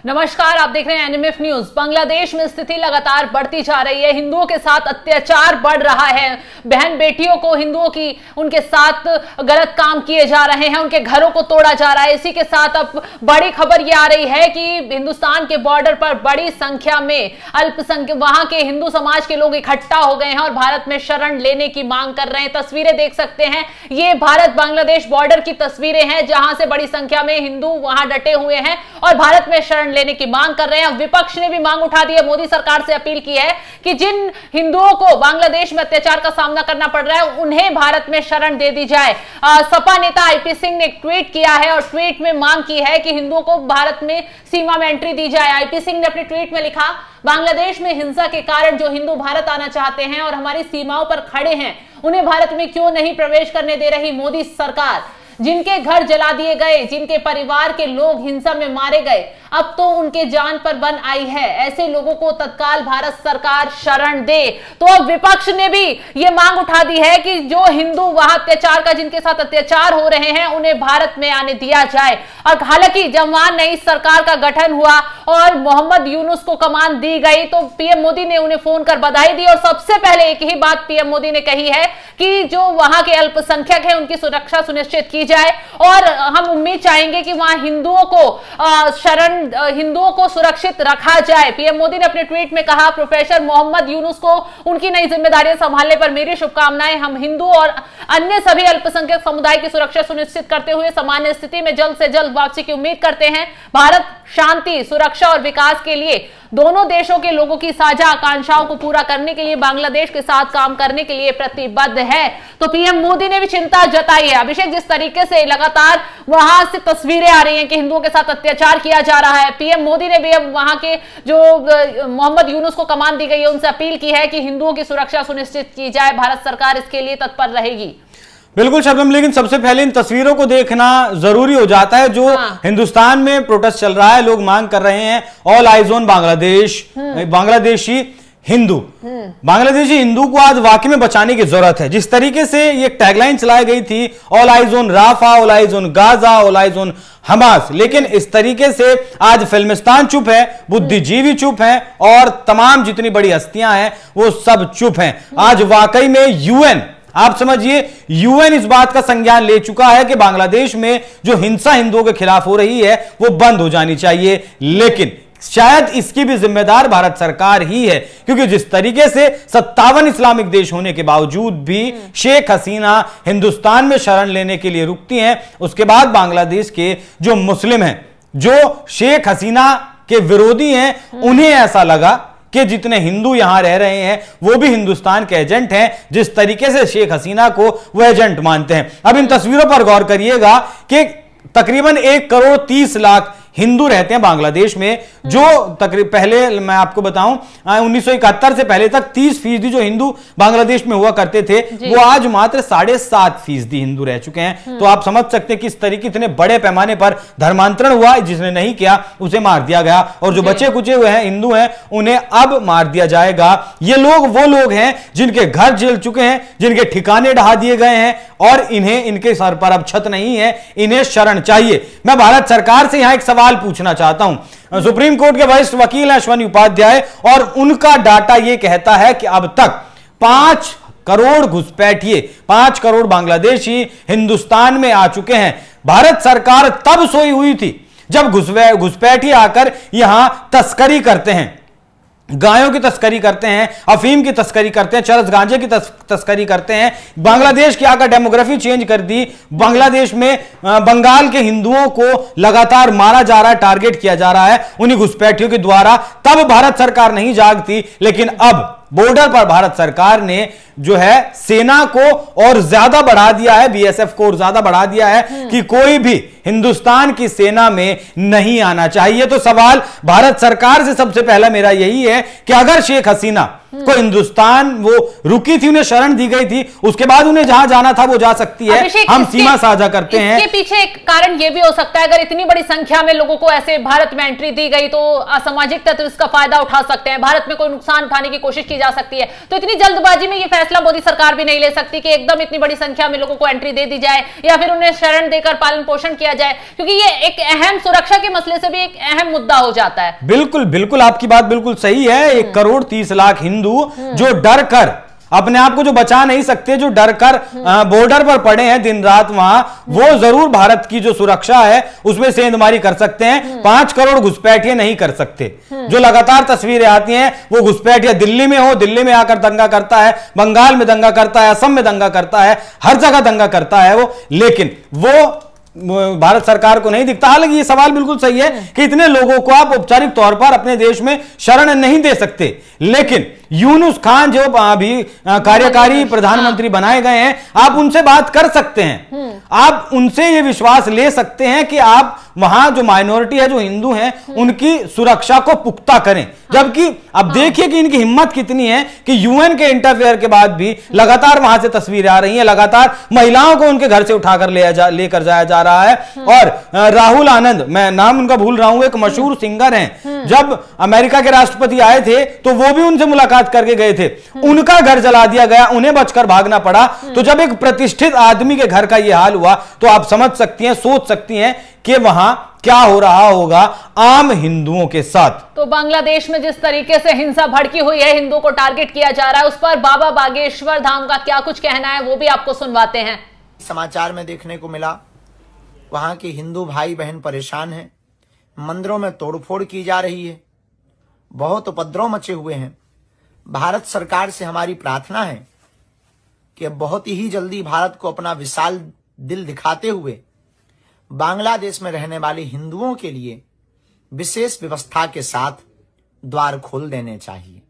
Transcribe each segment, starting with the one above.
नमस्कार, आप देख रहे हैं एनएमएफ न्यूज। बांग्लादेश में स्थिति लगातार बढ़ती जा रही है। हिंदुओं के साथ अत्याचार बढ़ रहा है। बहन बेटियों को हिंदुओं की उनके साथ गलत काम किए जा रहे हैं, उनके घरों को तोड़ा जा रहा है। इसी के साथ अब बड़ी खबर यह आ रही है कि हिंदुस्तान के बॉर्डर पर बड़ी संख्या में अल्पसंख्यक वहां के हिंदू समाज के लोग इकट्ठा हो गए हैं और भारत में शरण लेने की मांग कर रहे हैं। तस्वीरें देख सकते हैं, ये भारत बांग्लादेश बॉर्डर की तस्वीरें हैं जहां से बड़ी संख्या में हिंदू वहां डटे हुए हैं और भारत में शरण लेने की मांग कर रहे हैं। विपक्ष ने भी मांग उठा दी है, मोदी सरकार से अपील की है कि जिन हिंदुओं को बांग्लादेश में अत्याचार का सामना करना पड़ रहा है उन्हें भारत में शरण दे दी जाए। सपा नेता आईपी सिंह ने एक ट्वीट किया है और ट्वीट में मांग की है कि हिंदुओं को भारत में सीमा में एंट्री दी जाए। आईपी सिंह ने अपने ट्वीट में लिखा, बांग्लादेश में हिंसा के कारण जो हिंदू भारत आना चाहते हैं और हमारी सीमाओं पर खड़े हैं, उन्हें भारत में क्यों नहीं प्रवेश करने दे रही मोदी सरकार। जिनके घर जला दिए गए, जिनके परिवार के लोग हिंसा में मारे गए, अब तो उनके जान पर बन आई है। ऐसे लोगों को तत्काल भारत सरकार शरण दे। तो अब विपक्ष ने भी ये मांग उठा दी है कि जो हिंदू वहां अत्याचार का जिनके साथ अत्याचार हो रहे हैं उन्हें भारत में आने दिया जाए। और हालांकि जब वहां नई सरकार का गठन हुआ और मोहम्मद यूनुस को कमान दी गई तो पीएम मोदी ने उन्हें फोन कर बधाई दी और सबसे पहले एक ही बात पीएम मोदी ने कही है कि जो वहां के अल्पसंख्यक है उनकी सुरक्षा सुनिश्चित की जाए और हम उम्मीद चाहेंगे कि वहां हिंदुओं को सुरक्षित रखा जाए। पीएम मोदी ने अपने ट्वीट में कहा, प्रोफेसर मोहम्मद यूनुस को उनकी नई जिम्मेदारियां संभालने पर मेरी शुभकामनाएं। हम हिंदू और अन्य सभी अल्पसंख्यक समुदाय की सुरक्षा सुनिश्चित करते हुए सामान्य स्थिति में जल्द से जल्द वापसी की उम्मीद करते हैं। भारत शांति, सुरक्षा और विकास के लिए दोनों देशों के लोगों की साझा आकांक्षाओं को पूरा करने के लिए बांग्लादेश के साथ काम करने के लिए प्रतिबद्ध है। तो पीएम मोदी ने भी चिंता जताई है। अभिषेक, जिस तरीके से लगातार वहां से तस्वीरें आ रही हैं कि हिंदुओं के साथ अत्याचार किया जा रहा है, पीएम मोदी ने भी अब वहां के जो मोहम्मद यूनुस को कमान दी गई है उनसे अपील की है कि हिंदुओं की सुरक्षा सुनिश्चित की जाए। भारत सरकार इसके लिए तत्पर रहेगी। बिल्कुल शबनम, लेकिन सबसे पहले इन तस्वीरों को देखना जरूरी हो जाता है। जो हिंदुस्तान में प्रोटेस्ट चल रहा है, लोग मांग कर रहे हैं all eyes on Bangladesh, Bangladeshi Hindu, Bangladeshi Hindu को आज वाकई में बचाने की जरूरत है। जिस तरीके से ये टैगलाइन चलाई गई थी, all eyes on Rafah, all eyes on Gaza, all eyes on Hamas, लेकिन इस तरीके से आज फिल्मिस्तान चुप है, बुद्धिजीवी चुप हैं और तमाम जितनी बड़ी हस्तियां हैं वो सब चुप हैं। आज वाकई में यूएन, आप समझिए, यूएन इस बात का संज्ञान ले चुका है कि बांग्लादेश में जो हिंसा हिंदुओं के खिलाफ हो रही है वो बंद हो जानी चाहिए। लेकिन शायद इसकी भी जिम्मेदार भारत सरकार ही है, क्योंकि जिस तरीके से 57 इस्लामिक देश होने के बावजूद भी शेख हसीना हिंदुस्तान में शरण लेने के लिए रुकती हैं, उसके बाद बांग्लादेश के जो मुस्लिम हैं, जो शेख हसीना के विरोधी हैं, उन्हें ऐसा लगा कि जितने हिंदू यहां रह रहे हैं वो भी हिंदुस्तान के एजेंट हैं। जिस तरीके से शेख हसीना को वो एजेंट मानते हैं। अब इन तस्वीरों पर गौर करिएगा कि तकरीबन 1,30,00,000 हिंदू रहते हैं बांग्लादेश में। जो तकरीबन पहले मैं आपको बताऊं 1971 से पहले तक 30% जो हिंदू बांग्लादेश में हुआ करते थे वो आज मात्र 7.5% हिंदू रह चुके हैं। तो आप समझ सकते हैं कि इस तरीके इतने बड़े पैमाने पर धर्मांतरण हुआ। जिसने नहीं किया उसे मार दिया गया और जो बचे कुचे हुए हैं हिंदू हैं उन्हें अब मार दिया जाएगा। ये लोग वो लोग हैं जिनके घर जल चुके हैं, जिनके ठिकाने ढहा दिए गए हैं और इन्हें, इनके सर पर अब छत नहीं है, इन्हें शरण चाहिए। मैं भारत सरकार से यहां एक सवाल पूछना चाहता हूं। सुप्रीम कोर्ट के वरिष्ठ वकील हैं अश्वनी उपाध्याय और उनका डाटा यह कहता है कि अब तक 5 करोड़ घुसपैठिए, 5 करोड़ बांग्लादेशी हिंदुस्तान में आ चुके हैं। भारत सरकार तब सोई हुई थी जब घुसपैठिए आकर यहां तस्करी करते हैं, गायों की तस्करी करते हैं, अफीम की तस्करी करते हैं, चरस गांजे की तस्करी करते हैं। बांग्लादेश की आकर डेमोग्राफी चेंज कर दी। बांग्लादेश में बंगाल के हिंदुओं को लगातार मारा जा रहा है, टारगेट किया जा रहा है उन्हीं घुसपैठियों के द्वारा। तब भारत सरकार नहीं जागती, लेकिन अब बॉर्डर पर भारत सरकार ने जो है सेना को और ज्यादा बढ़ा दिया है, बीएसएफ को और ज्यादा बढ़ा दिया है कि कोई भी हिंदुस्तान की सेना में नहीं आना चाहिए। तो सवाल भारत सरकार से सबसे पहला मेरा यही है कि अगर शेख हसीना को हिंदुस्तान वो रुकी थी, उन्हें शरण दी गई थी, उसके बाद उन्हें जहां जाना था वो जा सकती है। हम सीमा साझा करते हैं। इसके पीछे एक कारण यह भी हो सकता है, अगर इतनी बड़ी संख्या में लोगों को ऐसे भारत में एंट्री दी गई तो असामाजिक तत्व इसका फायदा उठा सकते हैं। भारत में कोई नुकसान उठाने की कोशिश की जा सकती है। तो इतनी जल्दबाजी में ये फैसला मोदी सरकार भी नहीं ले सकती कि एकदम इतनी बड़ी संख्या में लोगों को एंट्री दे दी जाए या फिर उन्हें शरण देकर पालन पोषण किया जाए, क्योंकि ये एक अहम सुरक्षा के मसले से भी एक अहम मुद्दा हो जाता है। बिल्कुल बिल्कुल, आपकी बात बिल्कुल सही है। 1 करोड़ 30 लाख हिंदू जो डर कर अपने आप को जो बचा नहीं सकते, जो डर कर बॉर्डर पर पड़े हैं दिन रात वहां, वो जरूर भारत की जो सुरक्षा है उसमें सेंधमारी कर सकते हैं। 5 करोड़ घुसपैठिए नहीं कर सकते। जो लगातार तस्वीरें आती हैं वो घुसपैठिया दिल्ली में हो, दिल्ली में आकर दंगा करता है, बंगाल में दंगा करता है, असम में दंगा करता है, हर जगह दंगा करता है वो, लेकिन वो भारत सरकार को नहीं दिखता। हालांकि ये सवाल बिल्कुल सही है कि इतने लोगों को आप औपचारिक तौर पर अपने देश में शरण नहीं दे सकते, लेकिन यूनुस खान जो अभी कार्यकारी प्रधानमंत्री बनाए गए हैं, आप उनसे बात कर सकते हैं। आप उनसे ये विश्वास ले सकते हैं कि आप वहां जो माइनॉरिटी है, जो हिंदू हैं, उनकी सुरक्षा को पुख्ता करें। जबकि अब देखिए कि इनकी हिम्मत कितनी है कि यूएन के इंटरफेयर के बाद भी लगातार वहां से तस्वीरें आ रही हैं, लगातार महिलाओं को उनके घर से उठाकर लेकर जाया जा रहा है। और राहुल आनंद, मैं नाम उनका भूल रहा हूं, एक मशहूर सिंगर हैं, जब अमेरिका के राष्ट्रपति आए थे तो वो भी उनसे मुलाकात करके गए थे, उनका घर जला दिया गया, उन्हें बचकर भागना पड़ा। तो जब एक प्रतिष्ठित आदमी के घर का यह हाल हुआ तो आप समझ सकती हैं, सोच सकती हैं कि वहां क्या हो रहा होगा आम हिंदुओं के साथ। तो बांग्लादेश में जिस तरीके से हिंसा भड़की हुई है, हिंदुओं को टारगेट किया जा रहा है, उस पर बाबा बागेश्वर धाम का क्या कुछ कहना है वो भी आपको सुनवाते हैं। समाचार में देखने को मिला वहां के हिंदू भाई बहन परेशान हैं, मंदिरों में तोड़फोड़ की जा रही है, बहुत उपद्रव मचे हुए हैं। भारत सरकार से हमारी प्रार्थना है कि बहुत ही जल्दी भारत को अपना विशाल दिल दिखाते हुए बांग्लादेश में रहने वाले हिंदुओं के लिए विशेष व्यवस्था के साथ द्वार खोल देने चाहिए,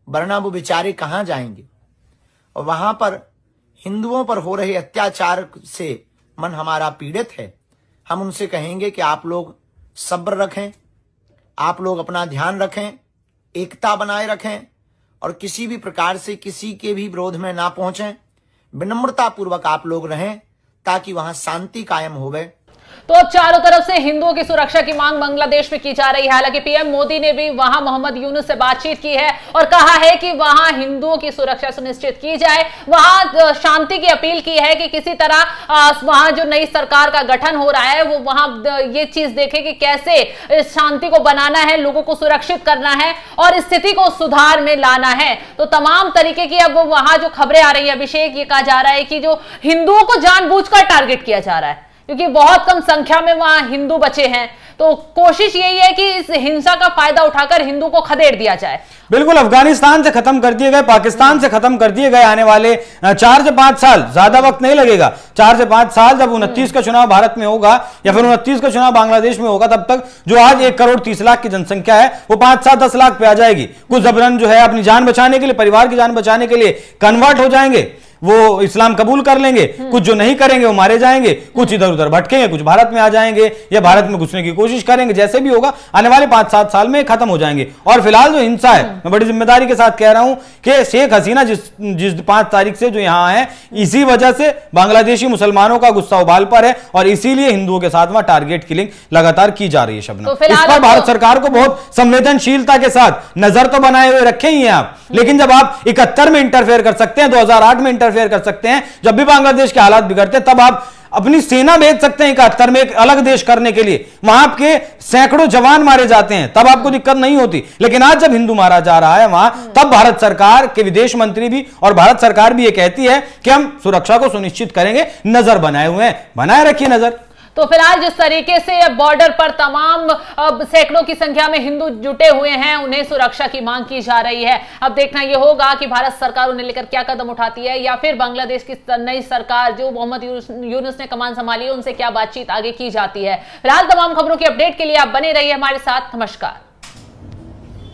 वरना वो बेचारे कहां जाएंगे। और वहां पर हिंदुओं पर हो रहे अत्याचार से मन हमारा पीड़ित है। हम उनसे कहेंगे कि आप लोग सब्र रखें, आप लोग अपना ध्यान रखें, एकता बनाए रखें और किसी भी प्रकार से किसी के भी विरोध में ना पहुंचें। विनम्रता पूर्वक आप लोग रहें ताकि वहां शांति कायम होवे। तो अब चारों तरफ से हिंदुओं की सुरक्षा की मांग बांग्लादेश में की जा रही है। हालांकि पीएम मोदी ने भी वहां मोहम्मद यूनुस से बातचीत की है और कहा है कि वहां हिंदुओं की सुरक्षा सुनिश्चित की जाए, वहां शांति की अपील की है कि किसी तरह वहां जो नई सरकार का गठन हो रहा है वो वहां ये चीज देखे कि कैसे इस शांति को बनाना है, लोगों को सुरक्षित करना है और स्थिति को सुधार में लाना है। तो तमाम तरीके की अब वहां जो खबरें आ रही है अभिषेक, ये कहा जा रहा है कि जो हिंदुओं को जानबूझकर टारगेट किया जा रहा है क्योंकि बहुत कम संख्या में वहां हिंदू बचे हैं, तो कोशिश यही है कि इस हिंसा का फायदा उठाकर हिंदू को खदेड़ दिया जाए। बिल्कुल, अफगानिस्तान से खत्म कर दिए गए, पाकिस्तान से खत्म कर दिए गए आने वाले 4 से 5 साल, ज्यादा वक्त नहीं लगेगा, 4 से 5 साल, जब 29 का चुनाव भारत में होगा या फिर 29 का चुनाव बांग्लादेश में होगा, तब तक जो आज 1 करोड़ 30 लाख की जनसंख्या है वो 5 7 10 लाख पे आ जाएगी। कुछ जबरन जो है अपनी जान बचाने के लिए, परिवार की जान बचाने के लिए कन्वर्ट हो जाएंगे, वो इस्लाम कबूल कर लेंगे, कुछ जो नहीं करेंगे वो मारे जाएंगे, कुछ इधर उधर भटकेंगे, कुछ भारत में आ जाएंगे या भारत में घुसने की कोशिश करेंगे। जैसे भी होगा आने वाले 5-7 साल में खत्म हो जाएंगे। और फिलहाल जो हिंसा है, मैं बड़ी जिम्मेदारी के साथ कह रहा हूं कि शेख हसीना जिस 5 तारीख से जो यहां है, इसी वजह से बांग्लादेशी मुसलमानों का गुस्सा उबाल पर है और इसीलिए हिंदुओं के साथ वहां टारगेट किलिंग लगातार की जा रही है। शबनम, इस पर भारत सरकार को बहुत संवेदनशीलता के साथ नजर तो बनाए हुए रखे ही हैं आप, लेकिन जब आप 71 में इंटरफेयर कर सकते हैं, 2008 में इंटरफेयर कर सकते हैं, जब भी बांग्लादेश के हालात बिगड़ते हैं, तब आप अपनी सेना भेज सकते हैं 71 में एक अलग देश करने के लिए, वहां आपके सैकड़ों जवान मारे जाते हैं, तब आपको दिक्कत नहीं होती। लेकिन आज जब हिंदू मारा जा रहा है वहां, तब भारत सरकार के विदेश मंत्री भी और भारत सरकार भी ये कहती है कि हम सुरक्षा को सुनिश्चित करेंगे, नजर बनाए हुए हैं, बनाए रखिए नजर। तो फिलहाल जिस तरीके से बॉर्डर पर तमाम सैकड़ों की संख्या में हिंदू जुटे हुए हैं, उन्हें सुरक्षा की मांग की जा रही है। अब देखना यह होगा कि भारत सरकार उन्हें लेकर क्या कदम उठाती है या फिर बांग्लादेश की नई सरकार जो मोहम्मद यूनुस ने कमान संभाली है उनसे क्या बातचीत आगे की जाती है। फिलहाल तमाम खबरों की अपडेट के लिए आप बने रहिए हमारे साथ। नमस्कार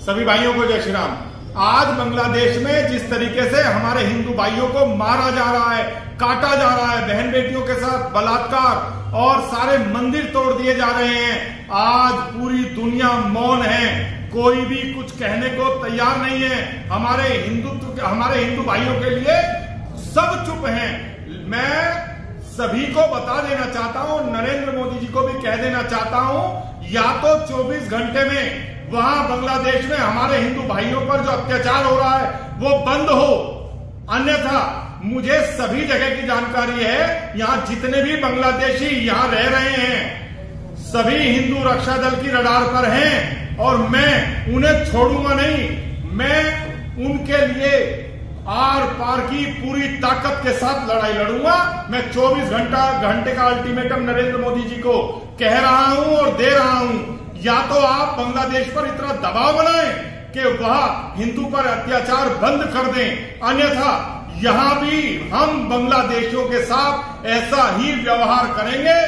सभी भाइयों को, जय श्री राम। आज बांग्लादेश में जिस तरीके से हमारे हिंदू भाइयों को मारा जा रहा है, काटा जा रहा है, बहन बेटियों के साथ बलात्कार और सारे मंदिर तोड़ दिए जा रहे हैं, आज पूरी दुनिया मौन है, कोई भी कुछ कहने को तैयार नहीं है। हमारे हिंदू भाइयों के लिए सब चुप हैं। मैं सभी को बता देना चाहता हूं, नरेंद्र मोदी जी को भी कह देना चाहता हूं, या तो 24 घंटे में वहां बांग्लादेश में हमारे हिंदू भाइयों पर जो अत्याचार हो रहा है वो बंद हो। अन्यथा मुझे सभी जगह की जानकारी है, यहां जितने भी बांग्लादेशी यहां रह रहे हैं सभी हिंदू रक्षा दल की रडार पर हैं और मैं उन्हें छोड़ूंगा नहीं। मैं उनके लिए आर पार की पूरी ताकत के साथ लड़ाई लड़ूंगा। मैं 24 घंटे का अल्टीमेटम नरेंद्र मोदी जी को कह रहा हूं और दे रहा हूं, या तो आप बांग्लादेश पर इतना दबाव बनाएं कि वह हिंदू पर अत्याचार बंद कर दें, अन्यथा यहां भी हम बांग्लादेशियों के साथ ऐसा ही व्यवहार करेंगे।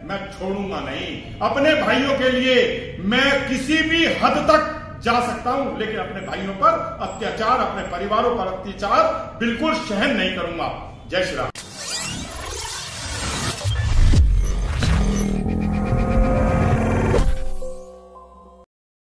मैं छोड़ूंगा नहीं। अपने भाइयों के लिए मैं किसी भी हद तक जा सकता हूं, लेकिन अपने भाइयों पर अत्याचार, अपने परिवारों पर अत्याचार बिल्कुल सहन नहीं करूंगा। जय श्री राम।